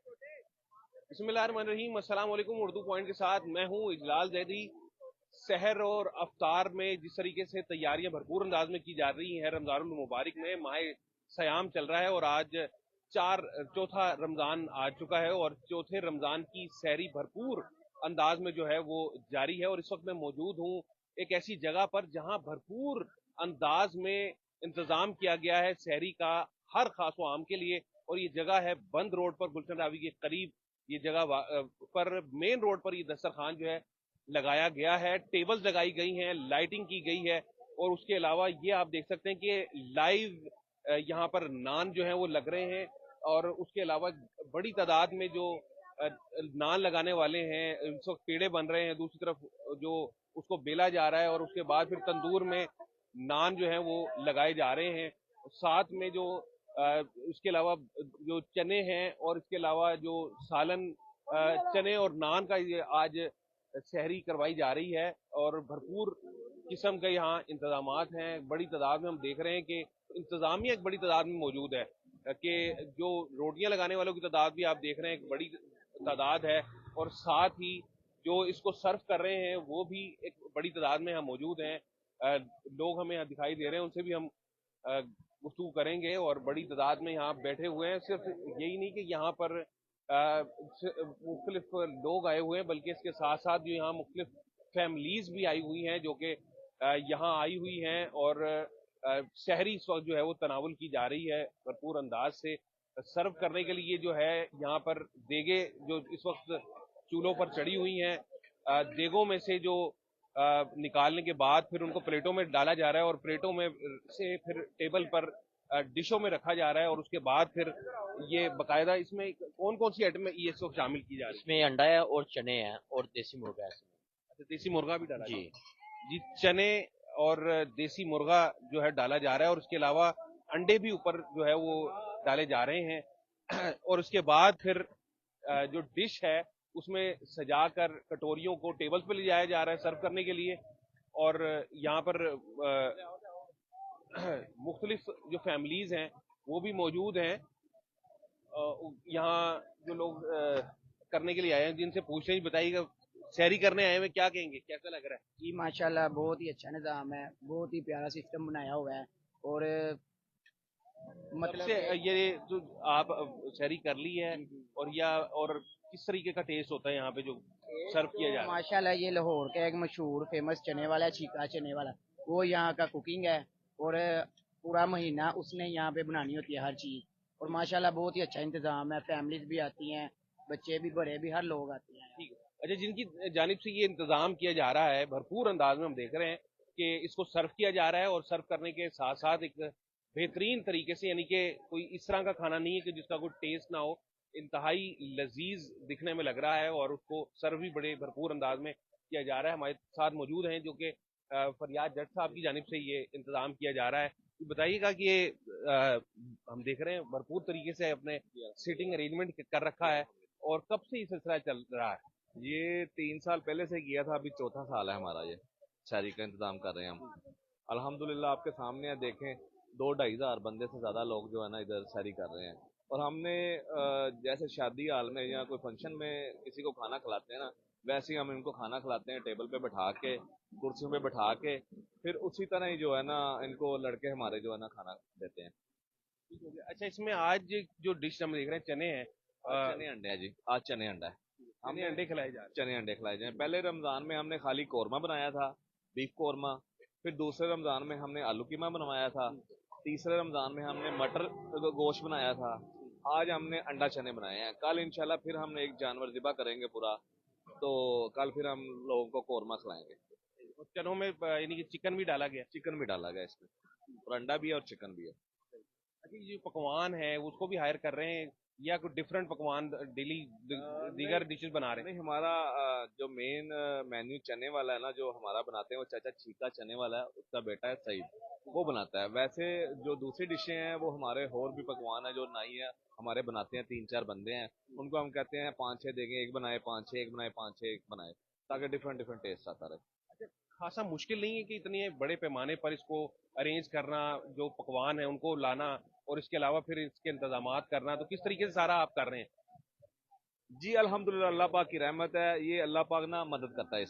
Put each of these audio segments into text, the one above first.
बिस्मिल्लाहिर्रहमानिर्रहीम, अस्सलाम वालेकुम। उर्दू पॉइंट के साथ मैं हूँ इजलाल जैदी। सहर और अफ्तार में जिस तरीके से तैयारियां भरपूर अंदाज में की जा रही हैं, रमजानुल मुबारक में माह सयाम चल रहा है और आज चौथा रमजान आ चुका है और चौथे रमजान की सहरी भरपूर अंदाज में जो है वो जारी है। और इस वक्त मैं मौजूद हूँ एक ऐसी जगह पर जहां भरपूर अंदाज में इंतजाम किया गया है सहरी का हर खास व आम के लिए। और ये जगह है बंद रोड पर, गुलशन रावी के करीब। ये जगह पर मेन रोड पर ये दस्तरखान जो है लगाया गया है, टेबल्स लगाई गई हैं, लाइटिंग की गई है। और उसके अलावा ये आप देख सकते हैं कि लाइव यहाँ पर नान जो है वो लग रहे हैं। और उसके अलावा बड़ी तादाद में जो नान लगाने वाले हैं, इस वक्त पेड़े बन रहे हैं। दूसरी तरफ जो उसको बेला जा रहा है और उसके बाद फिर तंदूर में नान जो है वो लगाए जा रहे हैं। साथ में जो इसके अलावा जो चने हैं और इसके अलावा जो सालन, चने और नान का ये आज सहरी करवाई जा रही है। और भरपूर किस्म के यहाँ इंतजामात हैं। बड़ी तादाद में हम देख रहे हैं कि इंतजामिया एक बड़ी तादाद में मौजूद है, कि जो रोटियां लगाने वालों की तादाद भी आप देख रहे हैं एक बड़ी तादाद है। और साथ ही जो इसको सर्व कर रहे हैं वो भी एक बड़ी तादाद में यहाँ मौजूद हैं। लोग हमें यहाँ दिखाई दे रहे हैं, उनसे भी हम गुफ्तगू करेंगे। और बड़ी तादाद में यहाँ बैठे हुए हैं। सिर्फ यही नहीं कि यहाँ पर मुख्तलिफ लोग आए हुए हैं, बल्कि इसके साथ साथ जो यहाँ मुख्तलिफ फैमिलीज भी आई हुई हैं जो कि यहाँ आई हुई हैं। और शहरी इस वक्त जो है वो तनावुल की जा रही है भरपूर अंदाज से। सर्व करने के लिए जो है यहाँ पर देगे जो इस वक्त चूल्हों पर चढ़ी हुई हैं, देगों में से जो निकालने के बाद फिर उनको प्लेटों में डाला जा रहा है और प्लेटों में से फिर टेबल पर डिशों में रखा जा रहा है। और उसके बाद फिर ये बकायदा इसमें कौन कौन सी आइटम ये सब शामिल की जा रही है? इसमें अंडा है और चने हैं और देसी मुर्गा है इसमें। अच्छा, देसी मुर्गा भी डाला जी। जी। चने और देसी मुर्गा जो है डाला जा रहा है और उसके अलावा अंडे भी ऊपर जो है वो डाले जा रहे हैं। और उसके बाद फिर जो डिश है उसमें सजाकर कटोरियों को टेबल पे ले जाया जा रहा है सर्व करने के लिए। और यहाँ पर मुख्तलिफ जो फैमिलीज हैं वो भी मौजूद हैं। यहाँ जो लोग करने के लिए आए हैं जिनसे पूछते ही बताइएगा, सहरी करने आए हैं क्या कहेंगे, कैसा लग रहा है? जी माशाल्लाह बहुत ही अच्छा निज़ाम है, बहुत ही प्यारा सिस्टम बनाया हुआ है। और मतलब सबसे ये जो आप सहरी कर ली है और किस तरीके का टेस्ट होता है यहाँ पे जो सर्व किया जा रहा है? माशाल्लाह ये लाहौर का एक मशहूर फेमस चने वाला है, चीका चने वाला, वो यहाँ का कुकिंग है। और पूरा महीना उसने यहाँ पे बनानी होती है हर चीज़। और माशाल्लाह बहुत ही अच्छा इंतज़ाम है, फैमिलीज भी आती हैं, बच्चे भी बड़े भी, हर लोग आते हैं। ठीक है। अच्छा, जिनकी जानिब से ये इंतजाम किया जा रहा है भरपूर अंदाज में, हम देख रहे हैं कि इसको सर्व किया जा रहा है और सर्व करने के साथ साथ एक बेहतरीन तरीके से, यानी कि कोई इस तरह का खाना नहीं है कि जिसका कोई टेस्ट ना हो, इंतहाई लजीज दिखने में लग रहा है और उसको सर्व भी बड़े भरपूर अंदाज में किया जा रहा है। हमारे साथ मौजूद हैं जो कि फरियाद जट साहब की जानिब से ये इंतजाम किया जा रहा है। तो बताइएगा कि ये हम देख रहे हैं भरपूर तरीके से अपने सीटिंग अरेंजमेंट कर रखा है, और कब से ये सिलसिला चल रहा है? ये 3 साल पहले से किया था, अभी चौथा साल है हमारा ये शहरी का इंतजाम कर रहे हैं हम। अल्हम्दुलिल्लाह आपके सामने है, देखें 2-2.5 हज़ार बंदे से ज़्यादा लोग जो है ना इधर शहरी कर रहे हैं। और हमने जैसे शादी हाल में या कोई फंक्शन में किसी को खाना खिलाते हैं ना, वैसे ही हम इनको खाना खिलाते हैं, टेबल पे बैठा के, कुर्सियों पे बैठा के, फिर उसी तरह ही जो है ना इनको लड़के हमारे जो है ना खाना देते हैं। ठीक हो गया। अच्छा, इसमें आज जो डिश हम देख रहे हैं चने हैं, आज चने अंडे है जी, आज चने अंडा है। चने हमने अंडे खिलाए जा रहे चने अंडे खिलाए जाएं। पहले रमजान में हमने खाली कौरमा बनाया था, बीफ कौरमा। फिर दूसरे रमजान में हमने आलू कीमा बनवाया था। तीसरे रमजान में हमने मटर गोश्त बनाया था। आज हमने अंडा चने बनाए हैं। कल इंशाल्लाह फिर हम एक जानवर ज़िबा करेंगे पूरा, तो कल फिर हम लोगों को कौरमा खिलाएंगे। हैं। और चनों में यानी कि चिकन भी डाला गया? चिकन भी डाला गया इसमें, और अंडा भी है और चिकन भी है। अच्छा, ये जो पकवान है उसको भी हायर कर रहे हैं या कुछ डिफरेंट पकवान डेली दीगर डिशेस बना रहे हैं? नहीं, हमारा जो मेन मेन्यू चने वाला है ना, जो हमारा बनाते हैं वो चाचा चीका चने वाला है, उसका बेटा है सईद, वो बनाता है। वैसे जो दूसरी डिशें हैं वो हमारे और भी पकवान है जो नाई है हमारे बनाते हैं, 3-4 बंदे हैं, उनको हम कहते हैं 5-6 देंगे, एक बनाए 5-6, एक बनाए 5-6, एक बनाए, ताकि डिफरेंट डिफरेंट टेस्ट आता रहे। खासा मुश्किल नहीं है कि इतने बड़े पैमाने पर इसको अरेंज करना, जो पकवान है उनको लाना और इसके अलावा फिर इसके इंतजामात करना, तो किस तरीके से सारा आप कर रहे हैं? जी अल्हम्दुलिल्लाह, अल्लाह पाक की रहमत है। ये अल्लाह पाक ना मदद करता है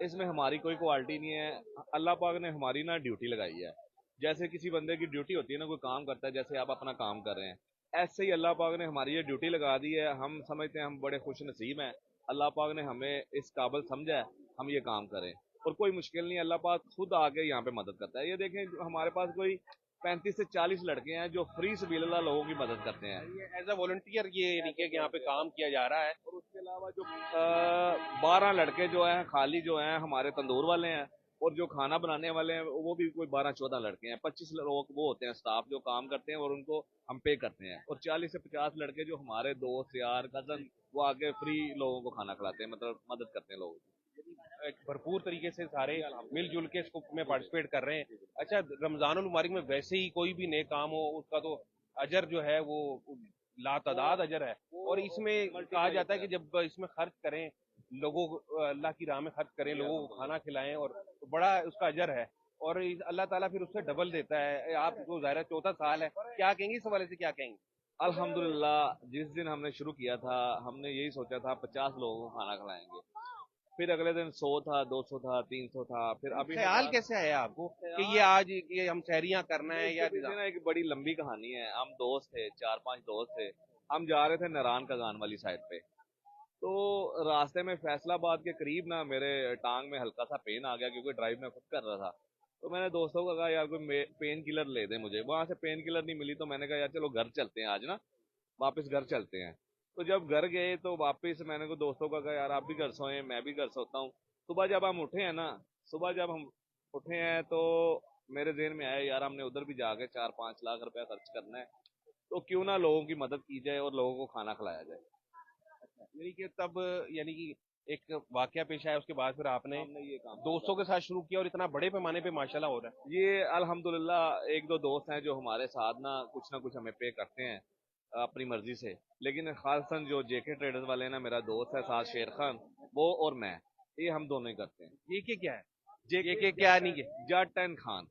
इसमें हमारी कोई क्वालिटी नहीं है। अल्लाह पाक ने हमारी ना ड्यूटी लगाई है। जैसे किसी बंदे की ड्यूटी होती है ना, कोई काम करता है, जैसे आप अपना काम कर रहे हैं, ऐसे ही अल्लाह पाक ने हमारी ये ड्यूटी लगा दी है। हम समझते हैं हम बड़े खुश नसीब हैं, अल्लाह पाक ने हमें इस काबिल समझा है हम ये काम करें। और कोई मुश्किल नहीं, अल्लाह पाक खुद आके यहाँ पे मदद करता है। ये देखें, हमारे पास कोई 35 से 40 लड़के हैं जो फ्री सबीलिल्लाह लोगों की मदद करते हैं। ये एज अ वॉलंटियर ये यानी कि यहाँ पे काम किया जा रहा है। और उसके अलावा जो 12 लड़के जो हैं खाली जो हैं हमारे तंदूर वाले हैं, और जो खाना बनाने वाले हैं वो भी कोई 12-14 लड़के हैं। 25 लोग वो होते हैं स्टाफ जो काम करते हैं और उनको हम पे करते हैं। और 40 से 50 लड़के जो हमारे दोस्त यार कजन वो आके फ्री लोगों को खाना खिलाते हैं, मतलब मदद करते हैं लोगों की। एक भरपूर तरीके से सारे मिलजुल के इसको में पार्टिसिपेट कर रहे हैं। अच्छा, रमजानुल मुबारक में वैसे ही कोई भी नेक काम हो उसका तो अजर जो है वो लातादाद अजर है। और इसमें कहा जाता है कि जब इसमें खर्च करें, लोगों को अल्लाह की राह में खर्च करें, लोगों को खाना खिलाएं, और तो बड़ा उसका अजर है। और अल्लाह ताला फिर उससे डबल देता है। आपको ज़ाहिर है चौथा साल है, क्या कहेंगे इस हवाले से, क्या कहेंगे? अल्हम्दुलिल्लाह, जिस दिन हमने शुरू किया था हमने यही सोचा था 50 लोगों को खाना खिलाएंगे। फिर अगले दिन 100 था, 200 था, 300 था। फिर अभी ख्याल कैसे आया आपको कि ये आज ये हम सहरियां करना है या इसके पीछे ना एक बड़ी लंबी कहानी है। हम दोस्त थे, 4-5 दोस्त थे। हम जा रहे थे नारायण कगान वाली साइड पे। तो रास्ते में फैसलाबाद के करीब ना मेरे टांग में हल्का सा पेन आ गया, क्योंकि ड्राइव में खुद कर रहा था। तो मैंने दोस्तों को कहा यार कोई पेन किलर ले दे मुझे। वहां से पेन किलर नहीं मिली, तो मैंने कहा यार चलो घर चलते हैं आज ना, वापस घर चलते हैं। तो जब घर गए तो वापस मैंने को दोस्तों का कहा यार आप भी घर सोए, मैं भी घर सोता हूँ। सुबह जब हम उठे हैं ना, सुबह जब हम उठे हैं तो मेरे ज़हन में आया यार हमने उधर भी जाके 4-5 लाख रुपया खर्च करना है, तो क्यों ना लोगों की मदद की जाए और लोगों को खाना खिलाया जाए। यानी कि तब यानी कि एक वाकया पेश आया, उसके बाद फिर आपने हमने ये काम दोस्तों के साथ शुरू किया और इतना बड़े पैमाने पे माशाल्लाह हो रहा है। ये अल्हम्दुलिल्लाह, एक दो दोस्त हैं जो हमारे साथ ना कुछ हमें पे करते हैं अपनी मर्जी से। लेकिन खासतन जो जेके ट्रेडर्स वाले हैं ना, मेरा दोस्त है साथ शेर खान, वो और मैं, ये हम दोनों ही करते हैं। ये क्या है? ये क्या नहीं है? जट एंड खान।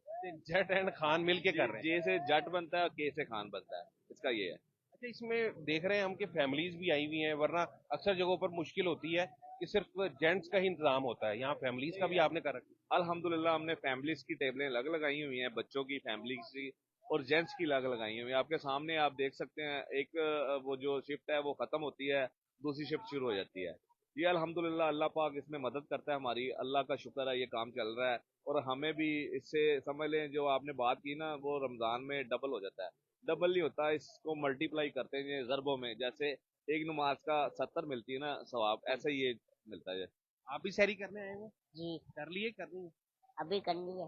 जट एंड खान मिल के कर रहे हैं। जे से जट बनता है, के से खान बनता है, इसका ये है। अच्छा, इसमें देख रहे हैं हम कि फैमिलीज भी आई हुई हैं, वरना अक्सर जगहों पर मुश्किल होती है कि सिर्फ जेंट्स का ही इंतजाम होता है, यहाँ फैमिलीज का भी आपने कर रखा है। अल्हम्दुलिल्लाह, हमने फैमिलीज की टेबलें अलग लगाई हुई हैं, बच्चों की, फैमिलीज की और जेंट्स की अलग लगाई हुई हैं। आपके सामने आप देख सकते हैं, एक वो जो शिफ्ट है वो खत्म होती है, दूसरी शिफ्ट शुरू हो जाती है। ये अल्हम्दुलिल्लाह अल्लाह पाक इसमें मदद करता है हमारी, अल्लाह का शुक्र है ये काम चल रहा है। और हमें भी इससे समझ लें, जो आपने बात की ना, वो रमजान में डबल हो जाता है। डबल नहीं होता, इसको मल्टीप्लाई करते हैं ज़रबों में। जैसे एक नमाज का 70 मिलती है ना सवाब, ऐसे ही ये मिलता है। आप भी सैरी करने आए हैं? जी कर लिए, करनी है? अभी करनी है।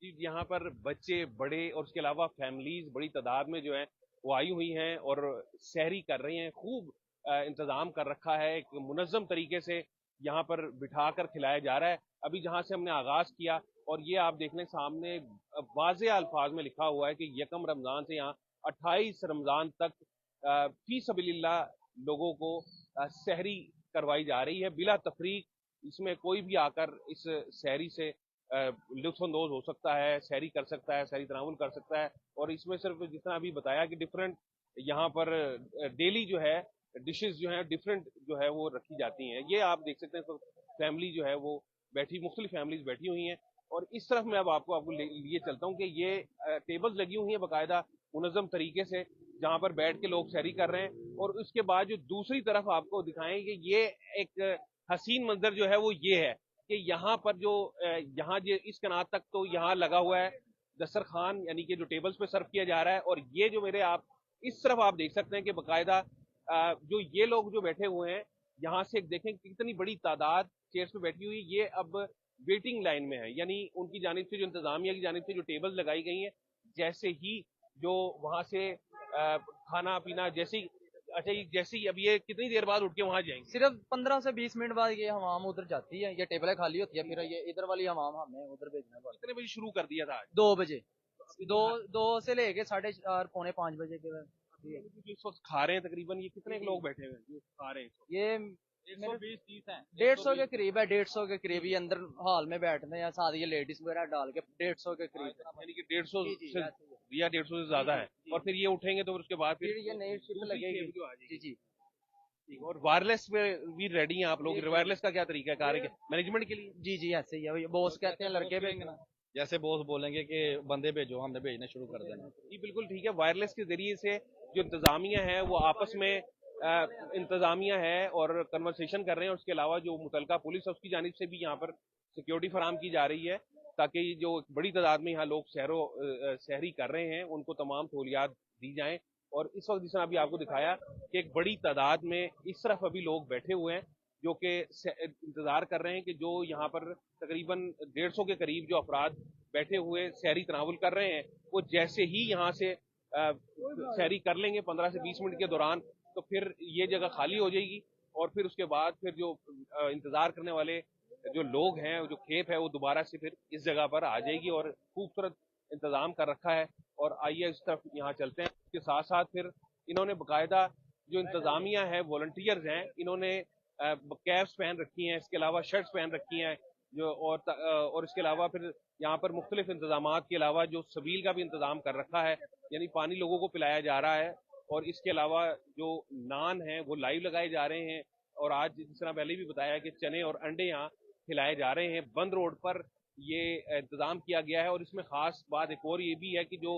जी, यहाँ पर बच्चे, बड़े और उसके अलावा फैमिलीज बड़ी तादाद में जो है वो आई हुई हैं और सहरी कर रही हैं। खूब इंतजाम कर रखा है, एक मुनज़्ज़म तरीके से यहाँ पर बिठा कर खिलाया जा रहा है। अभी जहाँ से हमने आगाज किया, और ये आप देख लें सामने वाज़े अल्फाज में लिखा हुआ है कि यकम रमज़ान से यहाँ 28 रमज़ान तक फी सबीलिल्लाह लोगों को सहरी करवाई जा रही है बिला तफरीक। इसमें कोई भी आकर इस सहरी से लुत्फानंदोज हो सकता है, सैरी कर सकता है, सैरी तनावुल कर सकता है। और इसमें सिर्फ जितना अभी बताया कि डिफरेंट यहाँ पर डेली जो है डिशेस जो है डिफरेंट जो है वो रखी जाती हैं। ये आप देख सकते हैं, तो फैमिली जो है वो बैठी, मुख्तलिफ फैमिलीज बैठी हुई हैं। और इस तरफ मैं अब आपको लिए चलता हूँ कि ये टेबल्स लगी हुई हैं बाकायदा मुनज़्ज़म तरीके से, जहाँ पर बैठ के लोग सैरी कर रहे हैं। और उसके बाद जो दूसरी तरफ आपको दिखाएं कि ये एक हसीन मंजर जो है वो ये है कि यहाँ पर जो यहाँ जो इस कनात तक तो यहाँ लगा हुआ है दस्तरखान, यानी कि जो टेबल्स पे सर्व किया जा रहा है। और ये जो मेरे आप इस तरफ आप देख सकते हैं कि बाकायदा जो ये लोग जो बैठे हुए हैं, यहाँ से देखें कितनी बड़ी तादाद चेयर्स पे बैठी हुई, ये अब वेटिंग लाइन में है। यानी उनकी जानिब से, जो इंतजामिया की जानिब से जो टेबल्स लगाई गई हैं, जैसे ही जो वहाँ से खाना पीना जैसे ही, अच्छा ये जैसे ही अब ये कितनी देर बाद उठ के वहाँ जाएंगे? सिर्फ 15 से 20 मिनट बाद ये हमाम उधर जाती है, ये टेबलें खाली होती है, फिर ये इधर वाली हमाम हमें उधर भेजना पड़ता कितने बजे शुरू कर दिया था आज? है 2 बजे। दो से लेके 4:30 पौने 5 बजे के जो इस वक्त खा रहे हैं, तकरीबन ये कितने लोग बैठे हुए हैं जो खा रहे हैं इस वक्त? ये 120-30 हैं। 150 के करीब है, 150 के करीब। ये अंदर हॉल में बैठते हैं, साथ ये लेडीज वगैरह डाल के 150 के करीब है। यानी कि 150 जी, जी, से ऐसे ही है। या 150 से ज्यादा है। जी, और फिर ये उठेंगे तो फिर उसके बाद फिर ये नई शिफ्ट दूसरी लगेगी। टेबल जो आ जाएगी। जी जी। ठीक है। और वायरलेस पे भी रेडी हैं आप लोग, वायरलेस का क्या तरीका है कार्य मैनेजमेंट के लिए? जी जी ऐसे ही है, बॉस कहते हैं लड़के भेजना, जैसे बॉस बोलेंगे कि बंदे भेजो, हमने भेजना शुरू कर देना। जी बिल्कुल ठीक है। वायरलेस के जरिए से जो इंतजामिया है वो आपस में इंतजामिया है और कन्वर्सेशन कर रहे हैं। उसके अलावा जो मुतलका पुलिस है उसकी जानिब से भी यहाँ पर सिक्योरिटी फराम की जा रही है, ताकि जो बड़ी तादाद में यहाँ लोग सहरी कर रहे हैं उनको तमाम सहूलियात दी जाएं। और इस वक्त जिस तरह अभी आपको दिखाया कि एक बड़ी तादाद में इस तरफ अभी लोग बैठे हुए हैं जो कि इंतजार कर रहे हैं कि जो यहाँ पर तकरीबन 150 के करीब जो अफराद बैठे हुए सहरी तनावुल कर रहे हैं, वो जैसे ही यहाँ से सहरी कर लेंगे 15 से 20 मिनट के दौरान, तो फिर ये जगह खाली हो जाएगी और फिर उसके बाद फिर जो इंतजार करने वाले जो लोग हैं, जो खेप है, वो दोबारा से फिर इस जगह पर आ जाएगी। और खूबसूरत इंतजाम कर रखा है। और आइए इस तरफ यहाँ चलते हैं। इसके साथ साथ फिर इन्होंने बाकायदा जो इंतजामिया है, वॉलंटियर्स हैं, इन्होंने कैप्स पहन रखी हैं, इसके अलावा शर्ट्स पहन रखी हैं जो, और इसके अलावा फिर यहाँ पर मुख्तलिफ इंतजामात के अलावा जो सबील का भी इंतजाम कर रखा है, यानी पानी लोगों को पिलाया जा रहा है। और इसके अलावा जो नान है वो लाइव लगाए जा रहे हैं। और आज जिस तरह पहले भी बताया कि चने और अंडे यहाँ खिलाए जा रहे हैं। बंद रोड पर ये इंतजाम किया गया है। और इसमें खास बात एक और ये भी है कि जो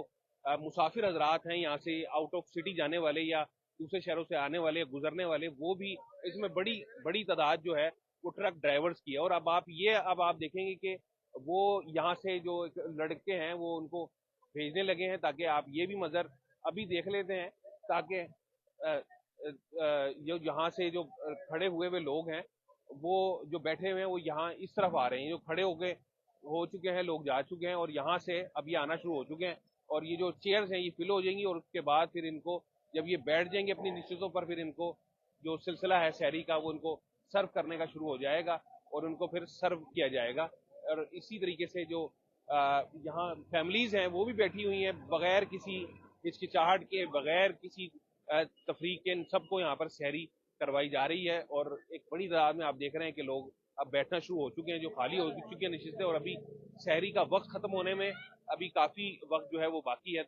मुसाफिर हजरात हैं यहाँ से आउट ऑफ सिटी जाने वाले या दूसरे शहरों से आने वाले, गुजरने वाले, वो भी इसमें बड़ी तादाद जो है वो ट्रक ड्राइवर्स की है। और अब आप देखेंगे कि वो यहाँ से जो लड़के हैं वो उनको भेजने लगे हैं, ताकि आप ये भी मंजर अभी देख लेते हैं, ताकि जो यहाँ से जो खड़े हुए लोग हैं वो जो बैठे हुए हैं वो यहाँ इस तरफ आ रहे हैं। जो खड़े हो चुके हैं लोग जा चुके हैं और यहाँ से अभी आना शुरू हो चुके हैं। और ये जो चेयर्स हैं ये फिल हो जाएंगी और उसके बाद फिर इनको जब ये बैठ जाएंगे अपनी निश्चितों पर, फिर इनको जो सिलसिला है सहरी का वो इनको सर्व करने का शुरू हो जाएगा और उनको फिर सर्व किया जाएगा। और इसी तरीके से जो यहाँ फैमिलीज हैं वो भी बैठी हुई हैं बगैर किसी हिचकिचाहट के, बगैर किसी तफरीक के, सबको यहाँ पर सहरी करवाई जा रही है। और एक बड़ी तादाद में आप देख रहे हैं कि लोग अब बैठना शुरू हो चुके हैं, जो खाली हो चुकी है नशिस्तें। और अभी सहरी का वक्त खत्म होने में अभी काफी वक्त जो है वो बाकी है,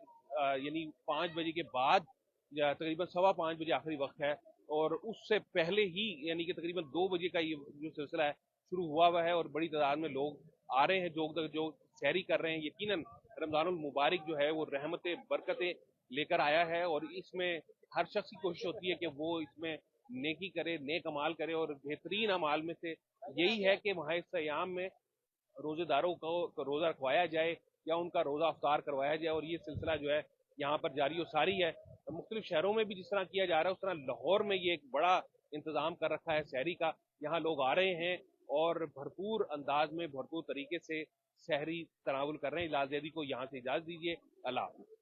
यानी 5 बजे के बाद तकरीबन 5:15 बजे आखिरी वक्त है। और उससे पहले ही यानी कि तकरीबन 2 बजे का ये जो सिलसिला है शुरू हुआ है। और बड़ी तादाद में लोग आ रहे हैं जो सहरी कर रहे हैं। यकीनन रमजानुल मुबारक जो है वो रहमतें बरकतें लेकर आया है और इसमें हर शख्स की कोशिश होती है कि वो इसमें नेकी करे, नेक अमाल करे। और बेहतरीन अमाल में से यही है कि माह सयाम में रोजेदारों को रोजा रखवाया जाए या उनका रोजा अफ्तार करवाया जाए। और ये सिलसिला जो है यहाँ पर जारी और सारी है। मुख्तलिफ शहरों में भी जिस तरह किया जा रहा है उस तरह लाहौर में ये एक बड़ा इंतजाम कर रखा है सहरी का। यहाँ लोग आ रहे हैं और भरपूर अंदाज में, भरपूर तरीके से सहरी तनावुल कर रहे हैं। इजाज़त को यहाँ से इजाज़त दीजिए। अल्लाह हाफ़िज़।